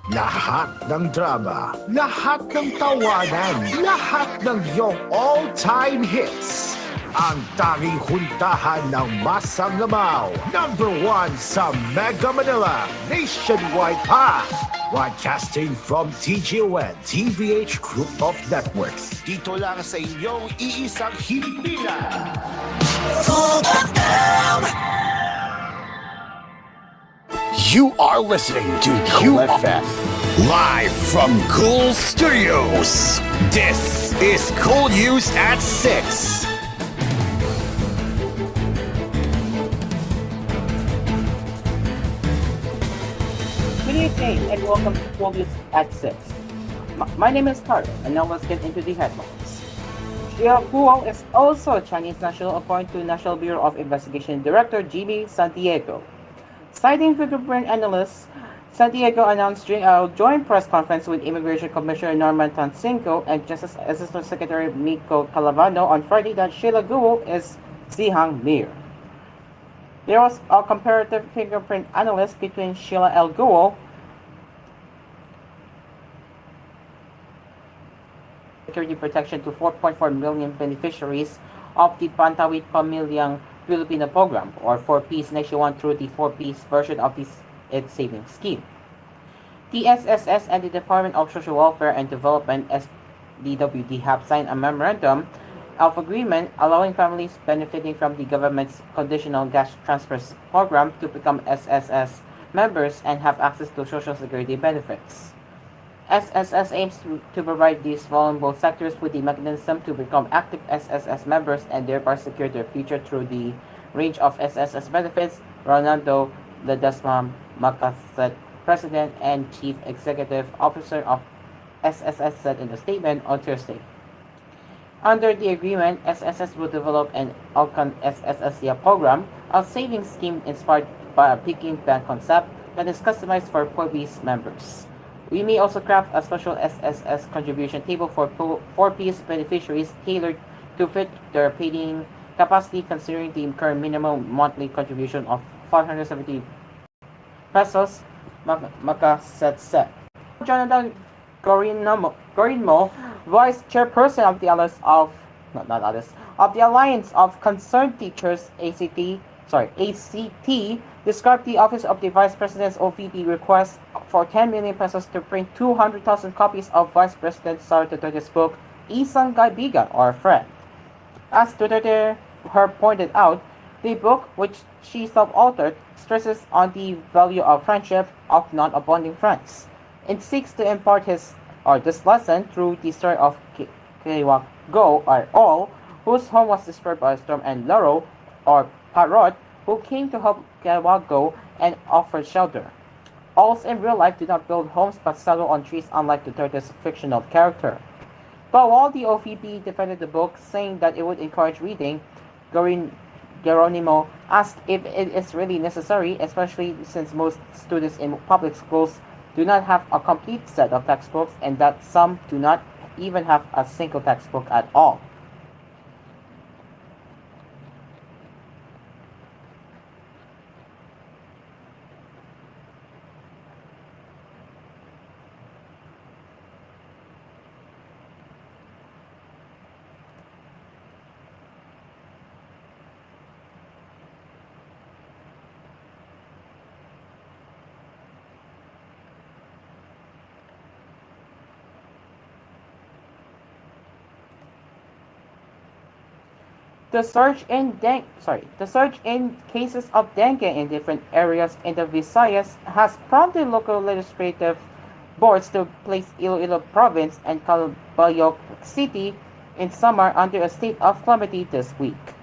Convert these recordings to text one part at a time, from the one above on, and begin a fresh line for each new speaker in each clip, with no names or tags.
Lahat ng drama, lahat ng tawanan, lahat ng iyong all-time hits. Ang tanging huntahan ng Masang Lamaw. Number 1 sa Mega Manila, nationwide pa. Broadcasting from TGON, TVH Group of Networks. Dito lang sa inyong iisang himpilan. You are listening to Cool FM. Live from Cool Studios. This is koolNews at 6.
Good evening and welcome to koolNews at 6. My name is Carter, and now let's get into the headlines. Xia Guo is also Chinese national according to National Bureau of Investigation Director Jimmy Santiago. Citing fingerprint analysts, Santiago announced during a joint press conference with Immigration Commissioner Norman Tancinco and Justice Assistant Secretary Miko Calavano on Friday that Sheila Guo is Zihang Mir. There was a comparative fingerprint analysis between Sheila L. Guo, security protection to 4.4 million beneficiaries of the Pantawid Pamilyang Filipino program, or 4Ps nationwide through the 4Ps version of its savings scheme. The SSS and the Department of Social Welfare and Development SDWD have signed a memorandum of agreement allowing families benefiting from the government's conditional cash transfers program to become SSS members and have access to Social Security benefits. SSS aims to provide these vulnerable sectors with the mechanism to become active SSS members and thereby secure their future through the range of SSS benefits, Ronaldo Ledesma Makaset, President and Chief Executive Officer of SSS, said in a statement on Thursday. Under the agreement, SSS will develop an Alcan SSSIA program, a savings scheme inspired by a Peking bank concept that is customized for Poorbees members. We may also craft a special SSS contribution table for 4Ps beneficiaries tailored to fit their paying capacity, considering the current minimum monthly contribution of 570 pesos, Makaset said. Jonathan Gorinmo, Vice Chairperson of the Alliance of Concerned Teachers ACT, described the Office of the Vice President's OVP request for 10 million pesos to print 200,000 copies of Vice President Sara Duterte's book, Isang Kaibigan, or Friend. As Duterte pointed out, the book, which she self-authored, stresses on the value of friendship, of non-abounding friends, and seeks to impart this lesson through the story of Kewa Go, or All, whose home was destroyed by a storm, and Laro, or Parrot, who came to help Kewago and offered shelter. Owls in real life do not build homes but settle on trees, unlike Duterte's fictional character. But while the OVP defended the book, saying that it would encourage reading, Geronimo asked if it is really necessary, especially since most students in public schools do not have a complete set of textbooks and that some do not even have a single textbook at all. The surge in cases of dengue in different areas in the Visayas has prompted local legislative boards to place Iloilo Province and Calbayog City in summer under a state of calamity this week.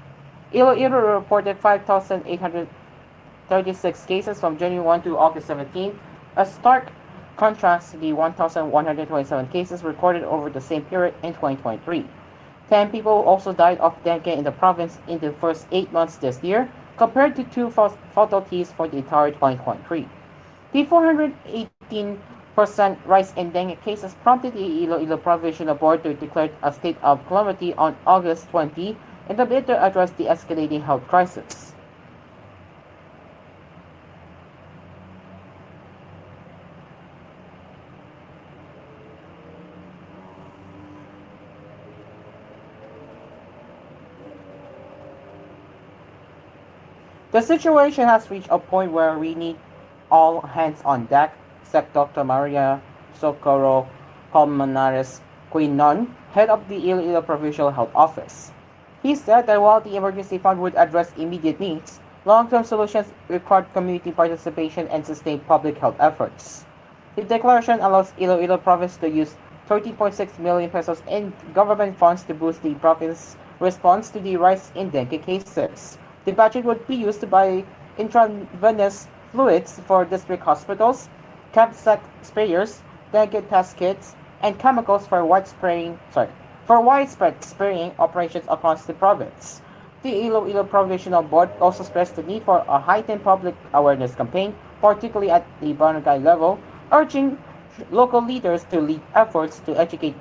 Iloilo reported 5,836 cases from January 1 to August 17, a stark contrast to the 1,127 cases recorded over the same period in 2023. 10 people also died of dengue in the province in the first 8 months this year, compared to 2 fatalities for the entire 2023. The 418% rise in dengue cases prompted the Iloilo Provincial Board to declare a state of calamity on August 20 in the bid to address the escalating health crisis. The situation has reached a point where we need all hands on deck, said Dr. Maria Socorro Colmenares Quinon, head of the Iloilo Provincial Health Office. He said that while the emergency fund would address immediate needs, long-term solutions required community participation and sustained public health efforts. The declaration allows Iloilo province to use 30.6 million pesos in government funds to boost the province's response to the rise in dengue cases. The budget would be used to buy intravenous fluids for district hospitals, campsite sprayers, dengue test kits, and chemicals for widespread spraying operations across the province. The Iloilo Provincial Board also stressed the need for a heightened public awareness campaign, particularly at the barangay level, urging local leaders to lead efforts to educate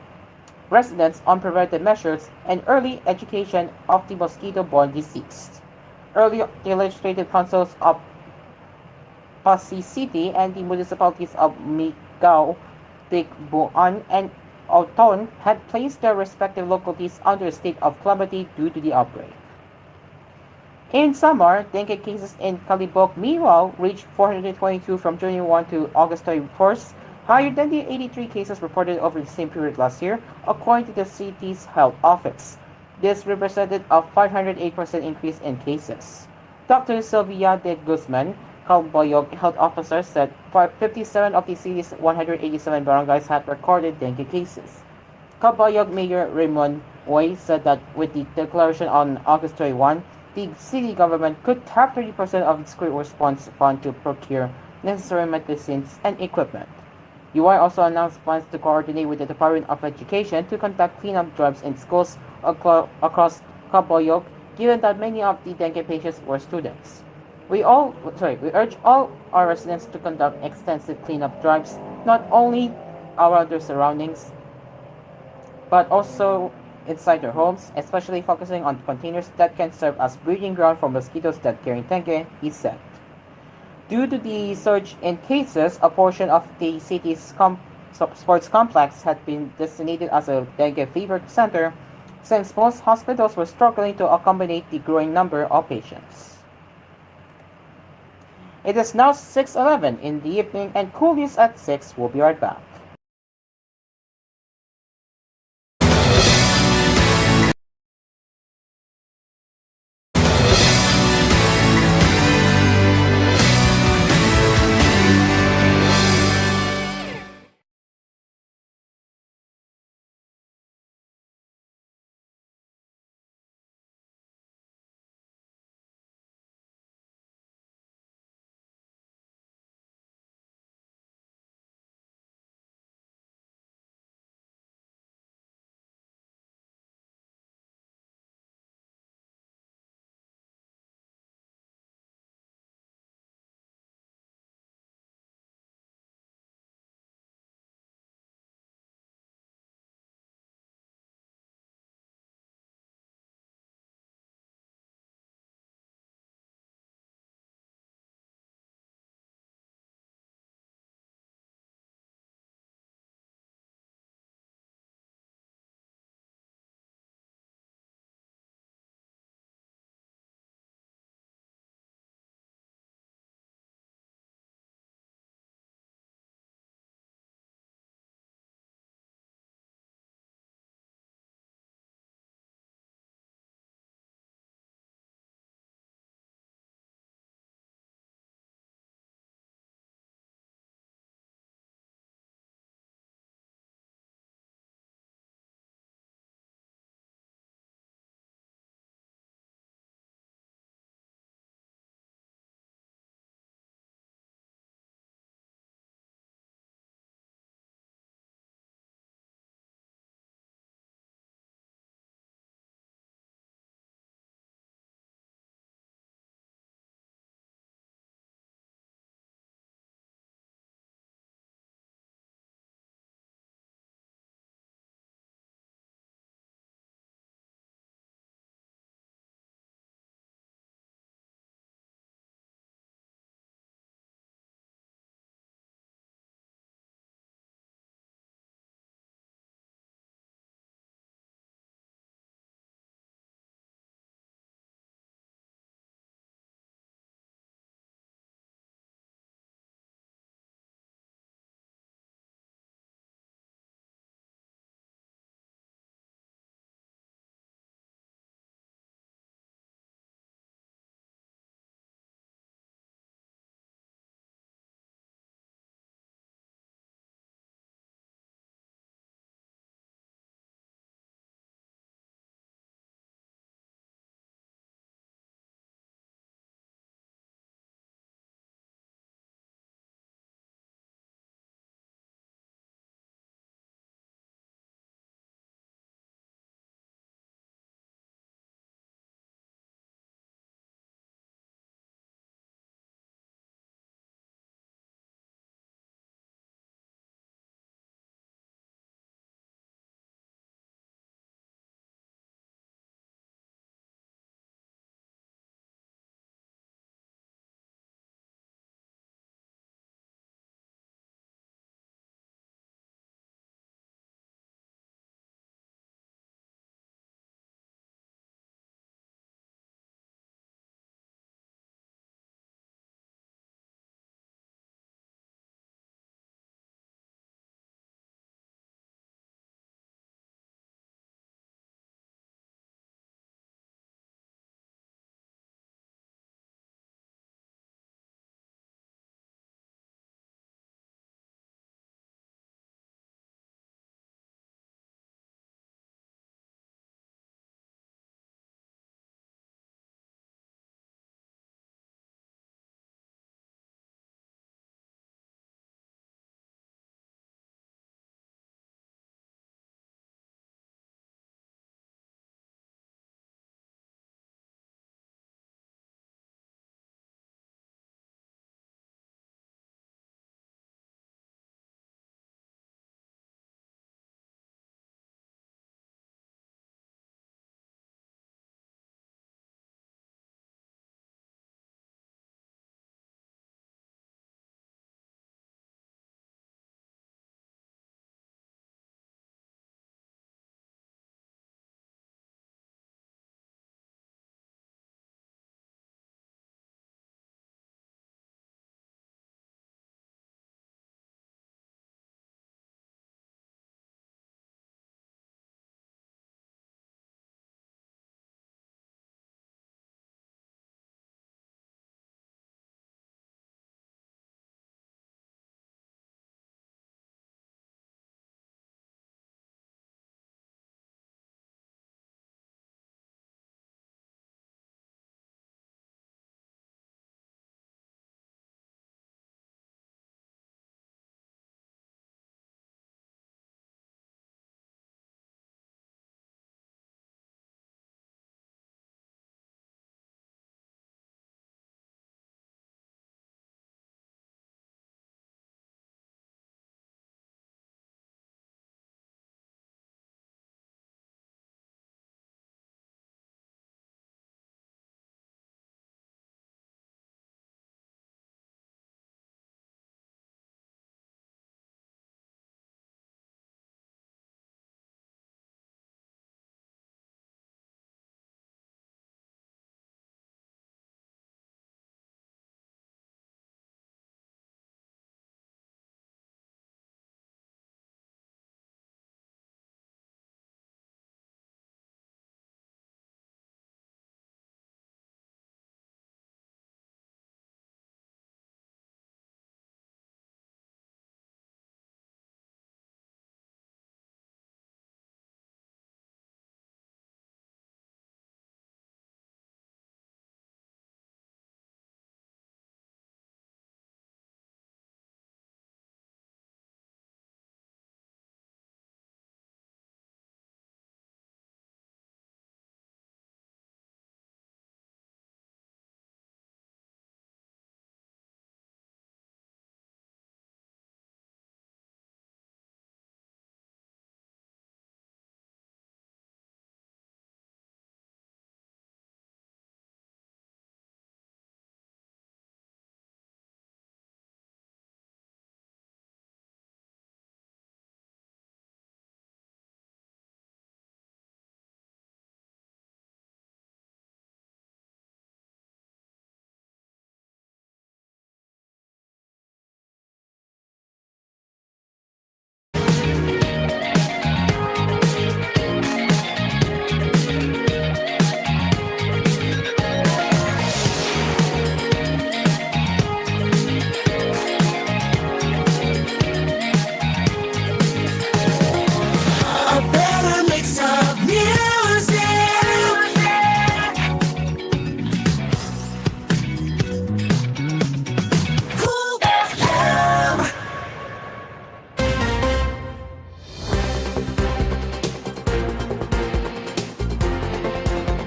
residents on preventive measures and early education of the mosquito-borne disease. Earlier, the legislative councils of Pasig City and the municipalities of Migao, Tigbuan, and Auton had placed their respective localities under a state of calamity due to the outbreak. In summer, dengue cases in Calibok, meanwhile, reached 422 from January 1 to August 31st, higher than the 83 cases reported over the same period last year, according to the city's health office. This represented a 508% increase in cases. Dr. Sylvia de Guzman, Calbayog health officer, said 57 of the city's 187 barangays had recorded dengue cases. Calbayog Mayor Raymond Oy said that with the declaration on August 21, the city government could tap 30% of its quick response fund to procure necessary medicines and equipment. UI also announced plans to coordinate with the Department of Education to conduct cleanup drives in schools across Kaboyok, given that many of the dengue patients were students. We urge all our residents to conduct extensive cleanup drives, not only around their surroundings, but also inside their homes, especially focusing on containers that can serve as breeding ground for mosquitoes that carry dengue, he said. Due to the surge in cases, a portion of the city's sports complex had been designated as a dengue fever center, since most hospitals were struggling to accommodate the growing number of patients. It is now 6:11 in the evening, and koolNews at 6 will be right back.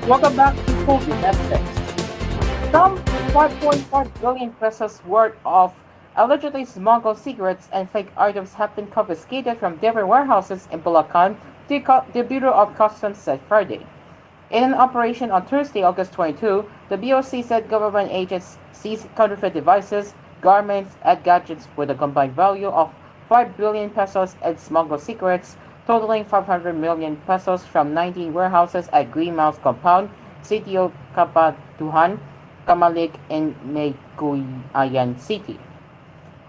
Welcome back to COVID Updates. Some 5.4 billion pesos worth of allegedly smuggled cigarettes and fake items have been confiscated from different warehouses in Bulacan, the Bureau of Customs said Friday. In an operation on Thursday, August 22, the BOC said government agents seized counterfeit devices, garments, and gadgets with a combined value of 5 billion pesos and smuggled cigarettes totaling 500 million pesos from 19 warehouses at Green Mouse Compound, Sitio Kapatuhan, Kamalik, in Mayguayan City.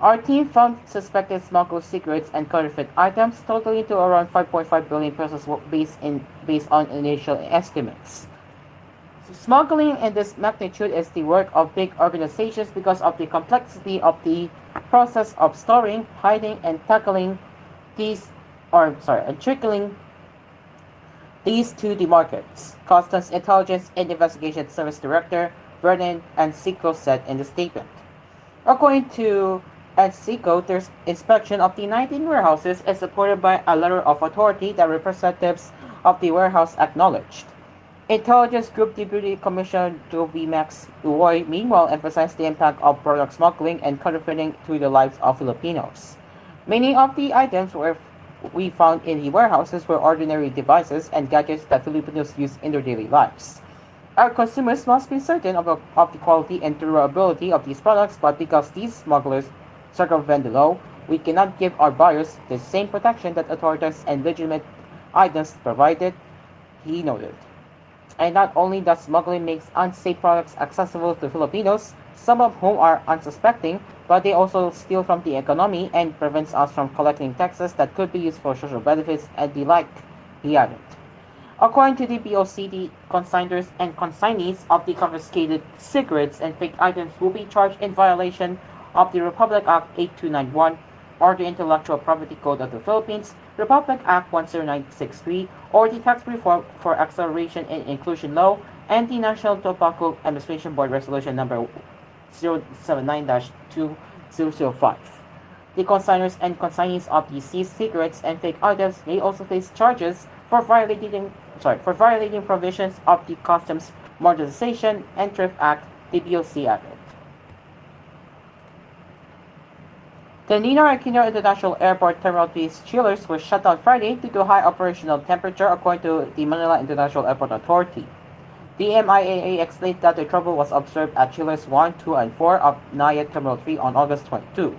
Our team found suspected smuggled cigarettes and counterfeit items totaling to around 5.5 billion pesos based on initial estimates. Smuggling in this magnitude is the work of big organizations because of the complexity of the process of storing, hiding, and tackling these, and trickling these to the markets, Customs Intelligence and Investigation Service Director Vernon Ancico said in the statement. According to Ancico, their inspection of the 19 warehouses is supported by a letter of authority that representatives of the warehouse acknowledged. Intelligence Group Deputy Commissioner Jovimax Uwoy meanwhile emphasized the impact of product smuggling and counterfeiting to the lives of Filipinos. Many of the items we found in the warehouses were ordinary devices and gadgets that Filipinos use in their daily lives. Our consumers must be certain of the quality and durability of these products, but because these smugglers circumvent the law, we cannot give our buyers the same protection that authorities and legitimate items provided, he noted. And not only does smuggling make unsafe products accessible to Filipinos, some of whom are unsuspecting, but they also steal from the economy and prevents us from collecting taxes that could be used for social benefits and the like, he added. According to the BOC, the consignors and consignees of the confiscated cigarettes and fake items will be charged in violation of the Republic Act 8291 or the Intellectual Property Code of the Philippines, Republic Act 10963, or the Tax Reform for Acceleration and Inclusion Law, and the National Tobacco Administration Board Resolution number 079-2005. The consignors and consignees of the seized cigarettes and fake items may also face charges for violating provisions of the Customs Modernization and Thrift Act, the BOC added. The Ninoy Aquino International Airport Terminal 3's chillers were shut down Friday due to high operational temperature, according to the Manila International Airport Authority. The MIAA explained that the trouble was observed at chillers 1, 2, and 4 of Naya Terminal 3 on August 22.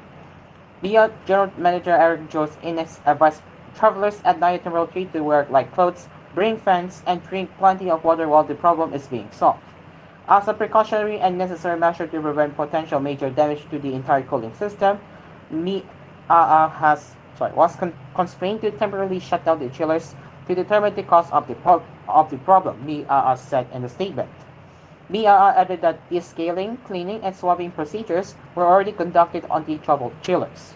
BIA General Manager Eric Jose Ines advised travelers at Naya Terminal 3 to wear light clothes, bring fans, and drink plenty of water while the problem is being solved. As a precautionary and necessary measure to prevent potential major damage to the entire cooling system, was constrained to temporarily shut down the chillers to determine the cause of the problem, MIAA said in the statement. MIAA added that descaling, cleaning, and swabbing procedures were already conducted on the troubled chillers.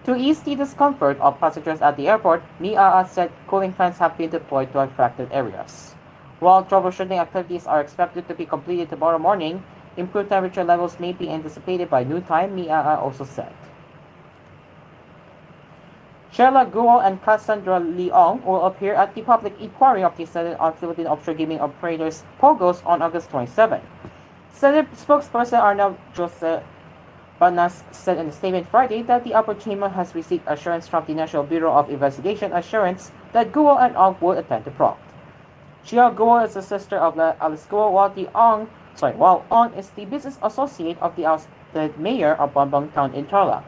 To ease the discomfort of passengers at the airport, MIAA said cooling fans have been deployed to affected areas. While troubleshooting activities are expected to be completed tomorrow morning, improved temperature levels may be anticipated by noontime, MIAA also said. Sheila Guo and Cassandra Leong will appear at the public inquiry of the Senate on Philippine offshore gaming operators POGOs on August 27. Senate spokesperson Arnab Jose Banas said in a statement Friday that the upper chamber has received assurance from the National Bureau of Investigation Assurance that Guo and Ong would attend the prompt. Sheila Guo is the sister of Alice Guo, while Ong is the business associate of the mayor of Bambang Town in Tarlac.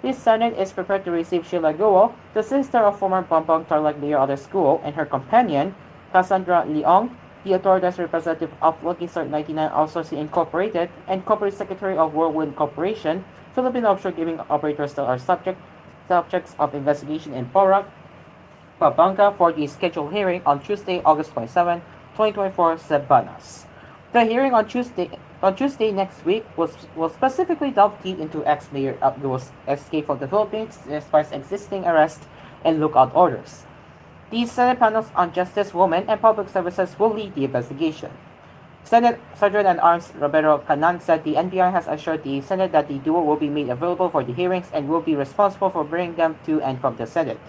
The Senate is prepared to receive Sheila Guo, the sister of former Bambang Tarlac Mayor Alice Guo, and her companion, Cassandra Leong, the authorized representative of Lucky Start 99 Outsourcing Incorporated and Corporate Secretary of Whirlwind Corporation, Philippine offshore gaming operators that are subjects of investigation in Porac, Pampanga for the scheduled hearing on Tuesday, August 27, 2024, said Banas. The hearing on Tuesday next week will specifically delve deep into ex-Mayor Guo's escape from the Philippines despite existing arrest and lookout orders. The Senate panels on Justice, Women, and Public Services will lead the investigation. Senate Sergeant at Arms Roberto Canan said the NBI has assured the Senate that the duo will be made available for the hearings and will be responsible for bringing them to and from the Senate.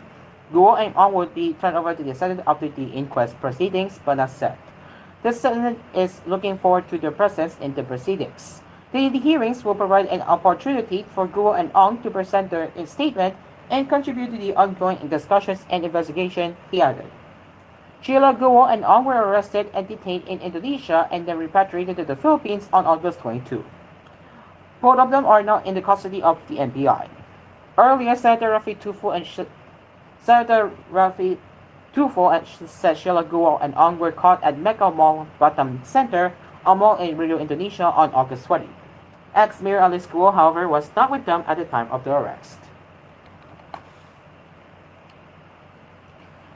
Guo and Ong would be turned over to the Senate after the inquest proceedings, Banas said. The Senate is looking forward to their presence in the proceedings. The hearings will provide an opportunity for Guo and Ong to present their statement and contribute to the ongoing discussions and investigation, he added. Sheila Guo and Ong were arrested and detained in Indonesia and then repatriated to the Philippines on August 22. Both of them are now in the custody of the NBI. Earlier, Senator Rafi Tufo and said Sheila Guo and Ong were caught at Mecca Mall Batam Center, a mall in Rio, Indonesia on August 20. Ex-Mayor Alice Guo, however, was not with them at the time of the arrest.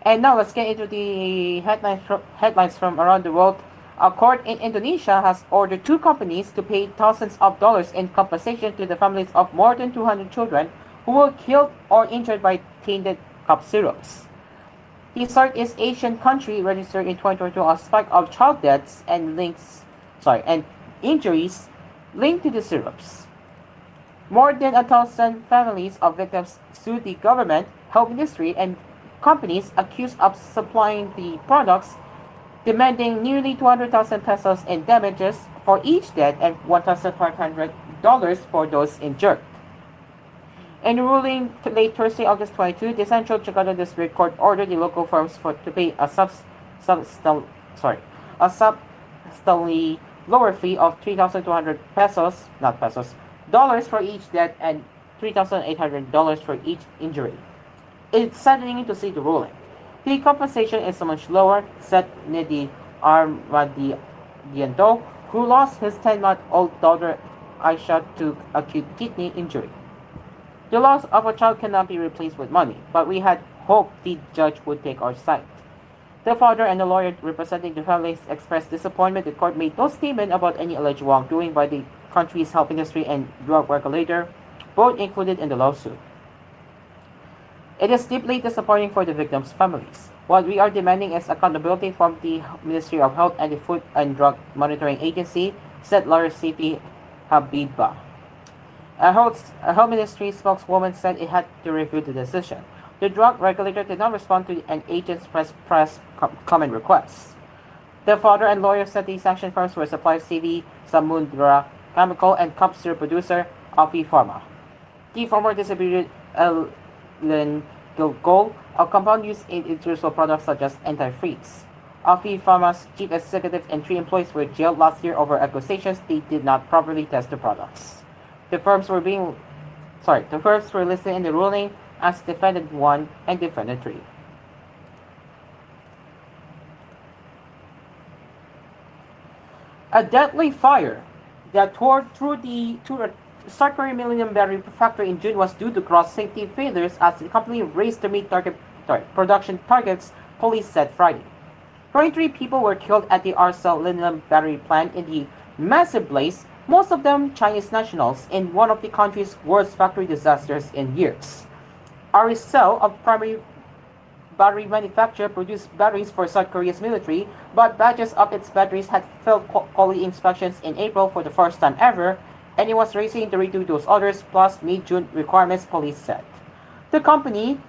And now let's get into the headlines from around the world. A court in Indonesia has ordered two companies to pay thousands of dollars in compensation to the families of more than 200 children who were killed or injured by tainted cough syrups. The Southeast Asian country registered in 2022 a spike of child deaths and injuries linked to the syrups. More than 1,000 families of victims sued the government, health ministry, and companies accused of supplying the products, demanding nearly 200,000 pesos in damages for each death and $1,500 for those injured. In a ruling late Thursday, August 22, the Central Jakarta District Court ordered the local firms to pay a substantially lower fee of 3,200 dollars for each death and $3,800 for each injury. It's saddening to see the ruling. The compensation is so much lower, said Nedi Armadianto, who lost his 10-month-old daughter Aisha to acute kidney injury. The loss of a child cannot be replaced with money, but we had hoped the judge would take our side. The father and the lawyer representing the families expressed disappointment. The court made no statement about any alleged wrongdoing by the country's health industry and drug regulator, both included in the lawsuit. It is deeply disappointing for the victims' families. What we are demanding is accountability from the Ministry of Health and the Food and Drug Monitoring Agency, said lawyer Siti Habiba. A health ministry spokeswoman said it had to review the decision. The drug regulator did not respond to an agent's press comment request. The father and lawyer said the sanctioned firms were supplied CV Samudra Chemical and cough syrup producer Afi Pharma. The former distributed ethylene glycol, a compound used in industrial products such as antifreeze. Afi Pharma's chief executive and 3 employees were jailed last year over accusations they did not properly test the products. The firms were listed in the ruling as Defendant 1 and Defendant 3. A deadly fire that tore through a South Korean Millennium Battery factory in June was due to cross safety failures as the company raced to meet production targets, police said Friday. 23 people were killed at the Arcel Millennium Battery plant in the massive blaze, most of them Chinese nationals, in one of the country's worst factory disasters in years. Arcel, a primary battery manufacturer, produced batteries for South Korea's military, but batches of its batteries had failed quality inspections in April for the first time ever, and it was racing to redo those orders plus meet June requirements, police said. The company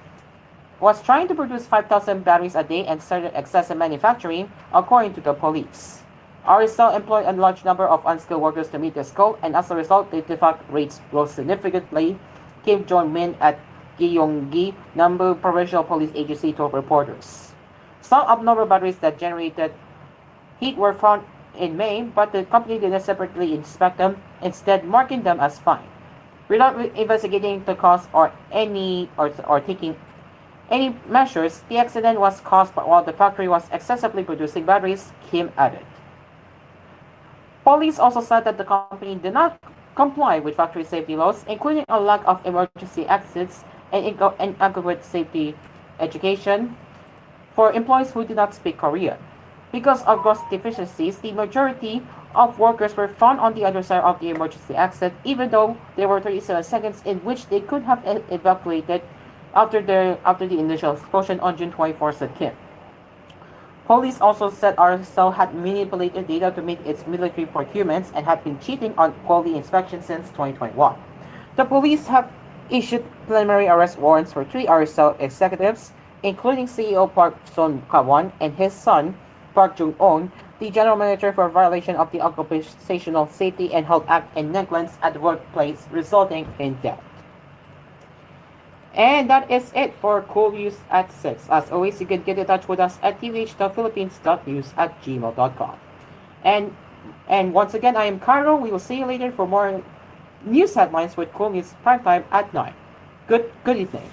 was trying to produce 5,000 batteries a day and started excessive manufacturing, according to the police. Arcel employed a large number of unskilled workers to meet this goal, and as a result, the defect rates rose significantly, Kim Jong-min at Gyeonggi, Nambu Provincial Police Agency told reporters. Some abnormal batteries that generated heat were found in May, but the company did not separately inspect them, instead marking them as fine. Without investigating the cause or taking any measures, the accident was caused while the factory was excessively producing batteries, Kim added. Police also said that the company did not comply with factory safety laws, including a lack of emergency exits and inadequate safety education for employees who did not speak Korean. Because of gross deficiencies, the majority of workers were found on the other side of the emergency exit, even though there were 37 seconds in which they could have evacuated after the initial explosion on June 24, said Kim. Police also said Arcel had manipulated data to meet its military procurements and had been cheating on quality inspections since 2021. The police have issued preliminary arrest warrants for 3 Arcel executives, including CEO Park Son Kawan and his son Park Jung-on, the general manager for violation of the Occupational Safety and Health Act and negligence at the workplace resulting in death. And that is it for koolNews at 6. As always, you can get in touch with us at tvh.philippines.news@gmail.com. And and once again, I am Carlo. We will see you later for more news headlines with koolNews Primetime at 9. Good evening.